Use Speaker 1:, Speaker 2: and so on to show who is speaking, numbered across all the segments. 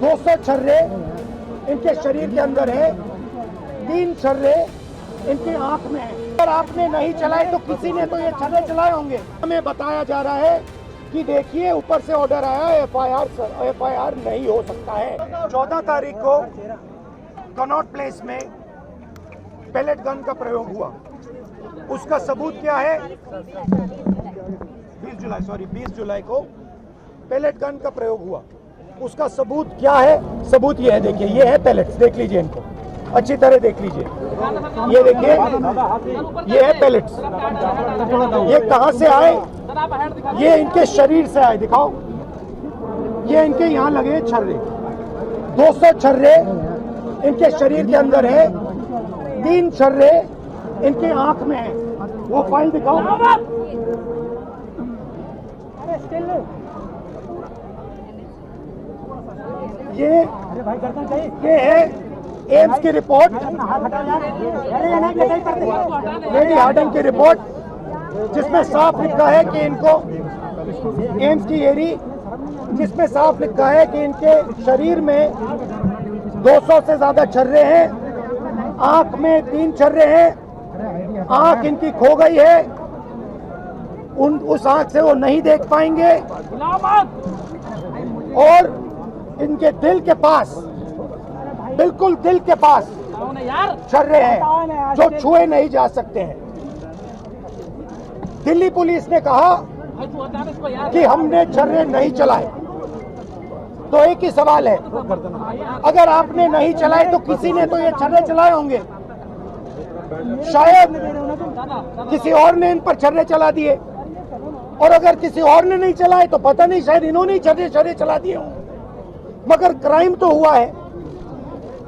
Speaker 1: 200 छर्रे इनके शरीर के अंदर है, 3 छर्रे इनकी आंख में है। अगर आपने नहीं चलाए तो किसी ने तो ये छर्रे चलाए होंगे। हमें बताया जा रहा है कि देखिए ऊपर से ऑर्डर आया, एफआईआर नहीं हो सकता है। 14 तारीख को कनॉट प्लेस में पेलेट गन का प्रयोग हुआ, उसका सबूत क्या है? 20 जुलाई को पेलेट गन का प्रयोग हुआ, उसका सबूत क्या है? सबूत ये है, देखिए ये है पेलेट्स, देख लीजिए इनको अच्छी तरह देख लीजिए, ये देखिए ये है पेलेट्स। ये कहां से आए? ये इनके शरीर से आए, दिखाओ, ये इनके यहाँ लगे छर्रे, 200 छर्रे इनके शरीर के अंदर है, 3 छर्रे इनके आंख में है। वो फाइल दिखाओ। ये है एम्स की रिपोर्ट, लेडी हार्डन की रिपोर्ट, जिसमें साफ लिखा है कि इनको एम्स की एरी, जिसमें साफ लिखा है कि इनके शरीर में 200 से ज्यादा छर्रे हैं, आंख में 3 छर्रे हैं, आंख इनकी खो गई है, उस आंख से वो नहीं देख पाएंगे, और इनके दिल के पास, बिल्कुल दिल के पास छर्रे हैं जो छुए नहीं जा सकते हैं। दिल्ली पुलिस ने कहा कि हमने छर्रे नहीं चलाए, तो एक ही सवाल है, अगर आपने नहीं चलाए तो किसी ने तो ये छर्रे चलाए होंगे। शायद किसी और ने इन पर छर्रे चला दिए, और अगर किसी और ने नहीं चलाए तो पता नहीं, शायद इन्होंने ही छर्रे चला दिए हों। मगर क्राइम तो हुआ है,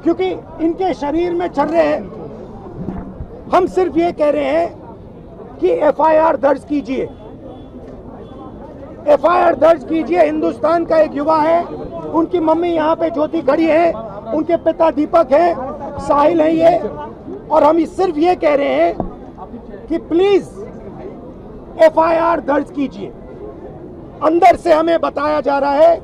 Speaker 1: क्योंकि इनके शरीर में छर्रे हैं। हम सिर्फ ये कह रहे हैं कि एफआईआर दर्ज कीजिए, एफआईआर दर्ज कीजिए। हिंदुस्तान का एक युवा है, उनकी मम्मी यहाँ पे ज्योति खड़ी है, उनके पिता दीपक है, साहिल है ये, और हम सिर्फ ये कह रहे हैं कि प्लीज एफआईआर दर्ज कीजिए। अंदर से हमें बताया जा रहा है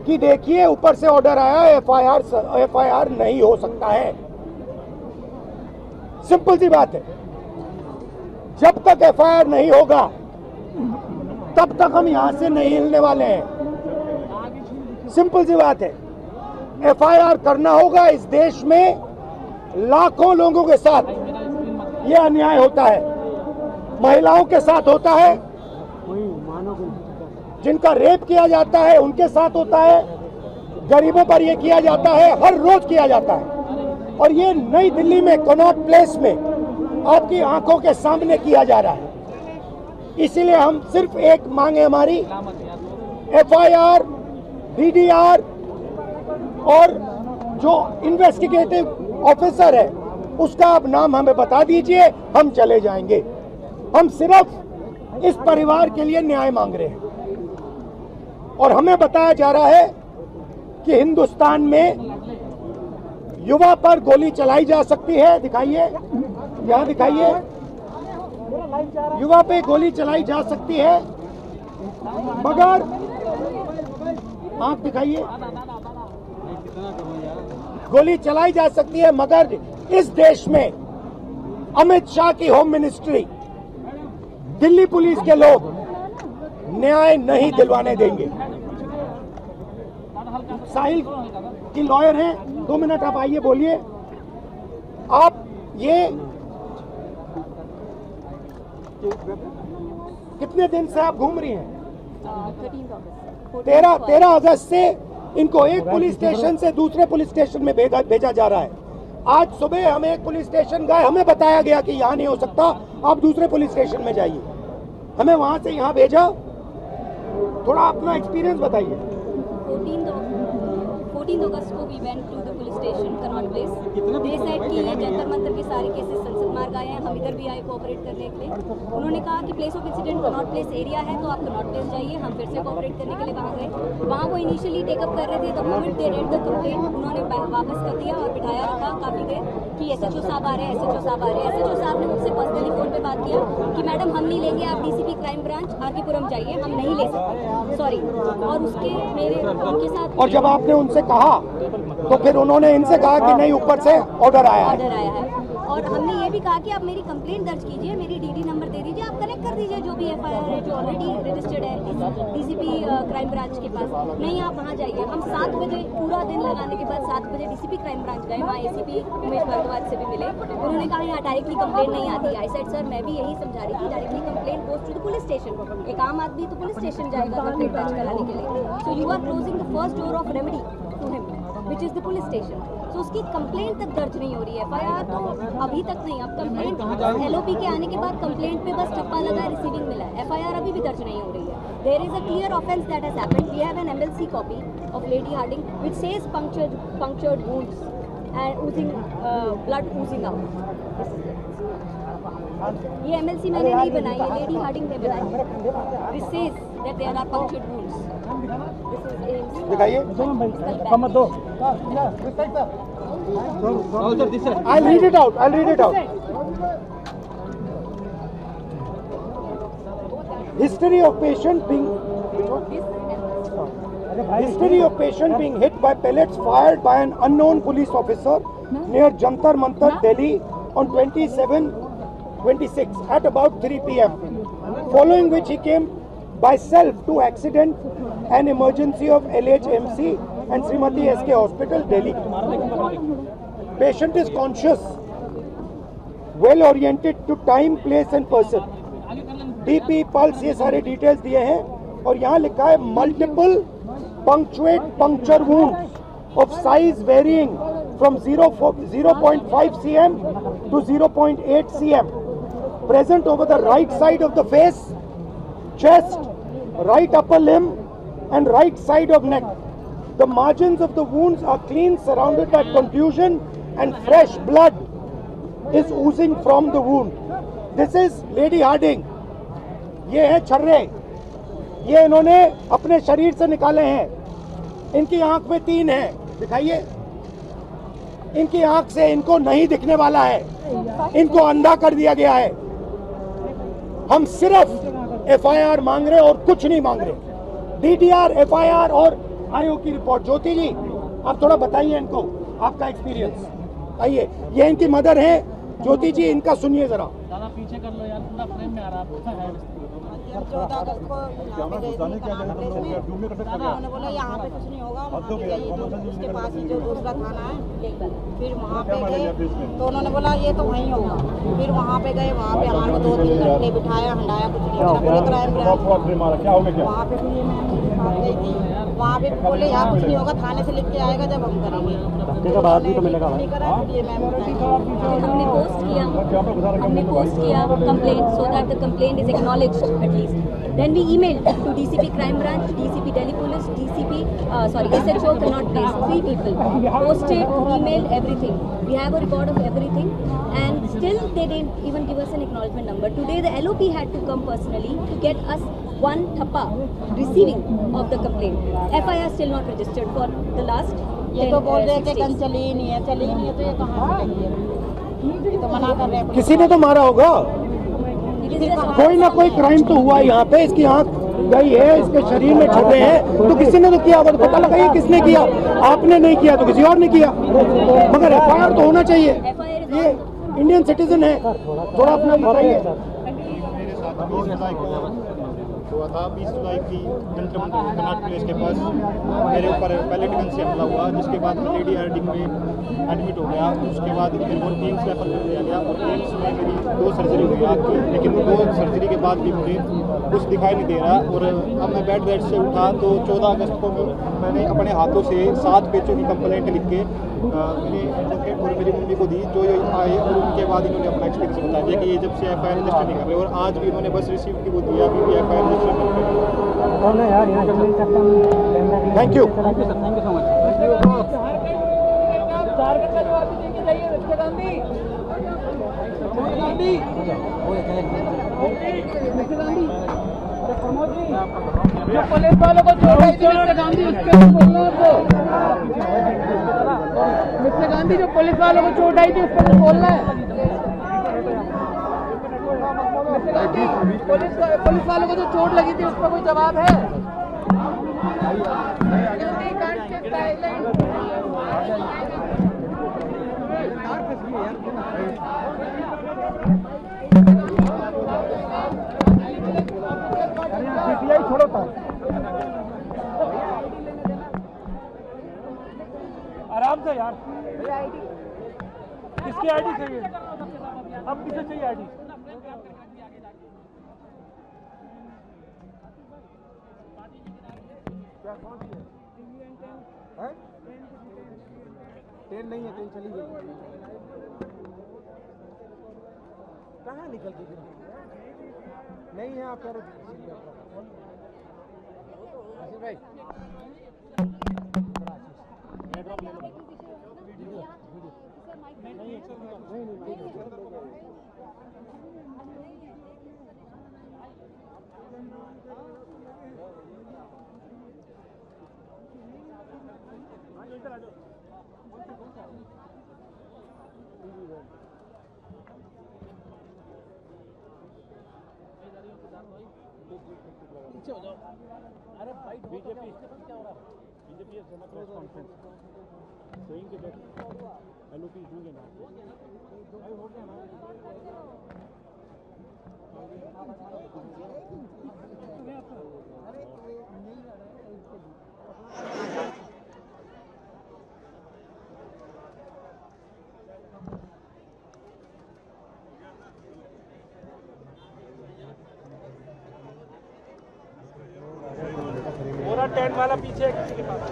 Speaker 1: कि देखिए ऊपर से ऑर्डर आया, एफआईआर नहीं हो सकता है। सिंपल सी बात है, जब तक एफआईआर नहीं होगा तब तक हम यहां से नहीं हिलने वाले हैं। सिंपल सी बात है, एफआईआर करना होगा। इस देश में लाखों लोगों के साथ ये अन्याय होता है, महिलाओं के साथ होता है, जिनका रेप किया जाता है उनके साथ होता है, गरीबों पर यह किया जाता है, हर रोज किया जाता है, और ये नई दिल्ली में कनॉट प्लेस में आपकी आंखों के सामने किया जा रहा है। इसीलिए हम सिर्फ एक मांग है हमारी, एफआईआर, डीडीआर, और जो इन्वेस्टिगेटिव ऑफिसर है उसका आप नाम हमें बता दीजिए, हम चले जाएंगे। हम सिर्फ इस परिवार के लिए न्याय मांग रहे हैं, और हमें बताया जा रहा है कि हिंदुस्तान में युवा पर गोली चलाई जा सकती है। दिखाइए, यहाँ दिखाइए, युवा पे गोली चलाई जा सकती है, मगर आंख दिखाइए, गोली चलाई जा सकती है, मगर इस देश में अमित शाह की होम मिनिस्ट्री, दिल्ली पुलिस के लोग न्याय नहीं दिलवाने देंगे। साहिल की लॉयर हैं, 2 मिनट आप आइए, बोलिए। आप ये कितने दिन से आप घूम रही हैं? 13 अगस्त से इनको एक पुलिस स्टेशन से दूसरे पुलिस स्टेशन में भेजा जा रहा है। आज सुबह हम एक पुलिस स्टेशन गए, हमें बताया गया कि यहाँ नहीं हो सकता, आप दूसरे पुलिस स्टेशन में जाइए। हमें वहां से यहाँ भेजा। थोड़ा अपना एक्सपीरियंस बताइए।
Speaker 2: 14 अगस्त को we went to the police station Connaught Place. They said कि ये जंतर मंतर के सारे केसेस संसद मार्ग आए हैं, हम इधर भी आए कोऑपरेट करने के लिए। उन्होंने कहा कि place of incident Connaught place area है, तो आप कनॉट प्लेस जाइए। हम फिर से कोऑपरेट करने के लिए वहाँ गए। वहाँ वो इनिशियली टेकअप कर रहे थे, the moment they read the complaint उन्होंने वापस कर दिया और बिठाया रखा काफ़ी देर कि एसएचओ साहब आ रहे हैं, एसएचओ साहब आ रहे हैं। एसएचओ साहब ने मुझसे पर्सनली फोन पे बात किया कि मैडम हम नहीं लेंगे, आप डीसीपी क्राइम ब्रांच आरकेपुरम जाइए, हम नहीं ले सकते, सॉरी। और उसके मेरे उनके साथ,
Speaker 1: और जब आपने उनसे कहा तो फिर उन्होंने इनसे कहा कि नहीं, ऊपर से ऑर्डर आया है।
Speaker 2: ऑर्डर आया है और हमने ये भी कहा कि आप मेरी कंप्लेंट दर्ज कीजिए, मेरी डीडी नंबर दे दीजिए, आप कनेक्ट कर दीजिए जो भी एफआईआर है जो ऑलरेडी रजिस्टर्ड है डीसीपी क्राइम ब्रांच के पास। नहीं, आप वहाँ जाइए। हम 7 बजे पूरा दिन लगाने के बाद 7 बजे डीसीपी क्राइम ब्रांच गए, वहाँ एसीपी उमेश भारद्वाज से भी मिले। उन्होंने कहा यहाँ डायरेक्टली कंप्लेंट नहीं आती। आई सेड सर, मैं भी यही समझा रही थी, directly complaint goes to the police station. एक आम आदमी तो पुलिस स्टेशन जाएगा कंप्लेंट दर्ज कराने के लिए। So you are closing the first door of remedy to him which is the police station. तो उसकी कंप्लेंट तक दर्ज नहीं हो रही है। एफआईआर तो अभी तक नहीं। अब कंप्लेंट एलओपी के आने के बाद कंप्लेंट पे बस ठप्पा लगा है, रिसीविंग मिला है। एफआईआर अभी भी दर्ज नहीं हो रही है। There is a clear offence that has happened. We have an MLC copy of Lady Hardinge which says punctured wounds and oozing blood oozing out. ये एमएलसी मैंने नहीं बनाई है, लेडी हार्डिंग ने बनाई है। This says that there are punctured wounds.
Speaker 1: दिखाइए। I'll read it out. History of patient being hit by pellets fired by an unknown police officer near Jantar Mantar, Delhi on 26 at about 3 p.m. Following which he came by self to accident and emergency of LHMC and Srimati SK Hospital, Delhi. Patient is conscious, well oriented to time, place and person. DP, pulse, ये सारे details दिए हैं और यहाँ लिखा है multiple puncture wounds of size varying from 0.5 cm to 0.8 cm present over the right side of the face, chest, right upper limb and right side of neck. The margins of the wounds are clean, surrounded by contusion and fresh blood is oozing from the wound. This is Lady Harding. ये है छर्रे, ये इन्होंने अपने शरीर से निकाले हैं। इनकी आंख में 3 है, दिखाइए। इनकी आंख से इनको नहीं दिखने वाला है, इनको अंधा कर दिया गया है। हम सिर्फ एफआईआर मांग रहे और कुछ नहीं मांग रहे। डीडीआर, एफआईआर और आईओ की रिपोर्ट। ज्योति जी, आप थोड़ा बताइए इनको आपका एक्सपीरियंस। आइए, ये इनकी मदर है ज्योति जी, इनका सुनिए जरा।
Speaker 3: पीछे कर लो यार, पूरा फ्रेम में आ रहा है।
Speaker 4: 14 अगस्त को यहाँ पे गए थे, उन्होंने बोला यहाँ पे कुछ नहीं होगा, वहाँ पे गए तो उसके पास ही जो दूसरा थाना है, फिर वहाँ पे गए तो उन्होंने बोला ये तो वहीं होगा। फिर वहाँ पे गए, वहाँ पे हमारे को 2-3 घंटे बिठाया, हंडाया, कुछ नहीं होगा। पूरे क्राइम ब्रांच वहाँ पे फिर मैं उनके साथ गई थी, वहाँ पे बोले यहाँ कुछ नहीं होगा, थाने से लिख के आएगा जब हम करेंगे। नहीं करा, ये मैम
Speaker 2: हमने पोस्ट किया complaint so that the complaint is acknowledged at least. Then we emailed to DCP Crime Branch, DCP Delhi Police, SHO Connaught Place, 3 people. Posted, emailed, everything. We have a record of everything and still they didn't even give us an acknowledgement number. Today the LOP had to come personally to get us 1 thappa receiving of the complaint. FIR still not registered for the last 10
Speaker 4: ये तो बोल रहे हैं कि कहीं चली ही नहीं है तो ये कहाँ से लगी है? ये तो मना कर रहे हैं।
Speaker 1: किसी ने तो मारा होगा, कोई ना कोई क्राइम तो हुआ यहाँ पे। इसकी आंख गई है, इसके शरीर में छर्रे हैं, तो किसी ने तो किया होगा। तो पता लगाइए किसने किया। आपने नहीं किया तो किसी और ने किया, मगर एफआईआर तो होना चाहिए। ये इंडियन सिटीजन है, थोड़ा अपना बताइए।
Speaker 5: हुआ था 20 जुलाई की जंतर मंतर कनॉट प्लेस के पास मेरे ऊपर पैलेट गन से हमला हुआ, जिसके बाद मैं लेडी हार्डिंग में एडमिट हो गया। उसके बाद मेरे को एम्स रेफर कर दिया गया और एम्स में मेरी 2 सर्जरी हुई आँख की, लेकिन वो 2 सर्जरी के बाद भी मुझे कुछ दिखाई नहीं दे रहा। और अब मैं बेड रेस्ट से उठा तो 14 अगस्त को मैंने अपने हाथों से 7 पेजों की कंप्लेंट लिख के मेरे एडवोकेट और मेरी मम्मी को दी, जो आए और उनके बाद इन्होंने अपना एक्सपीरियंस बताया कि ये जब से एफआईआर रजिस्टर नहीं कर रहे और आज भी इन्होंने बस रिसीव की वो दिया, अभी भी एफआईआर रजिस्टर नहीं कर रहे।
Speaker 1: Thank you.
Speaker 3: पुलिस वालों को चोट आई थी मिस्टर गांधी, उसके बोलना आपको। मिस्टर गांधी, जो पुलिस वालों को चोट आई थी उस पर बोलना है। मिस्टर गांधी, पुलिस वालों को जो चोट लगी थी उस पर कोई जवाब है?
Speaker 1: छोड़ो था आराम से यार। किसकी आईडी चाहिए? अब किसे चाहिए आईडी? क्या कौन सी है? ट्रेन नहीं है, ट्रेन चली गई। कहाँ निकल गई? नहीं है आप कह रहे भाई। पीछे हो जाओ। अरे भाई बीजेपी क्या हो रहा है? BJP has done a press conference saying that LOP is doing enough. हो गया ना? पूरा टेंट वाला पीछे है किसी के पास।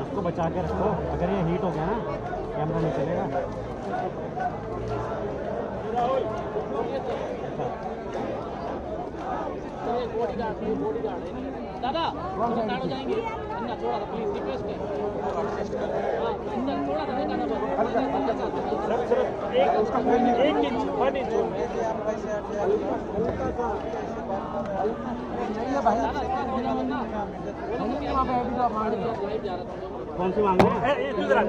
Speaker 1: इसको बचा के रखो, अगर ये हीट हो गया ना कैमरा नहीं चलेगा।
Speaker 3: दादा थोड़ा जाएंगे अन्ना थोड़ा सा प्लीज रिक्वेस्ट है। हां अंदर थोड़ा सा एक इंच 1 इंच
Speaker 1: कौन सी मांग रहे हैं? इधर आ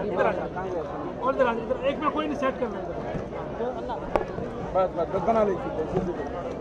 Speaker 1: और इधर एक में कोई नहीं सेट करना। बस बना लीजिए।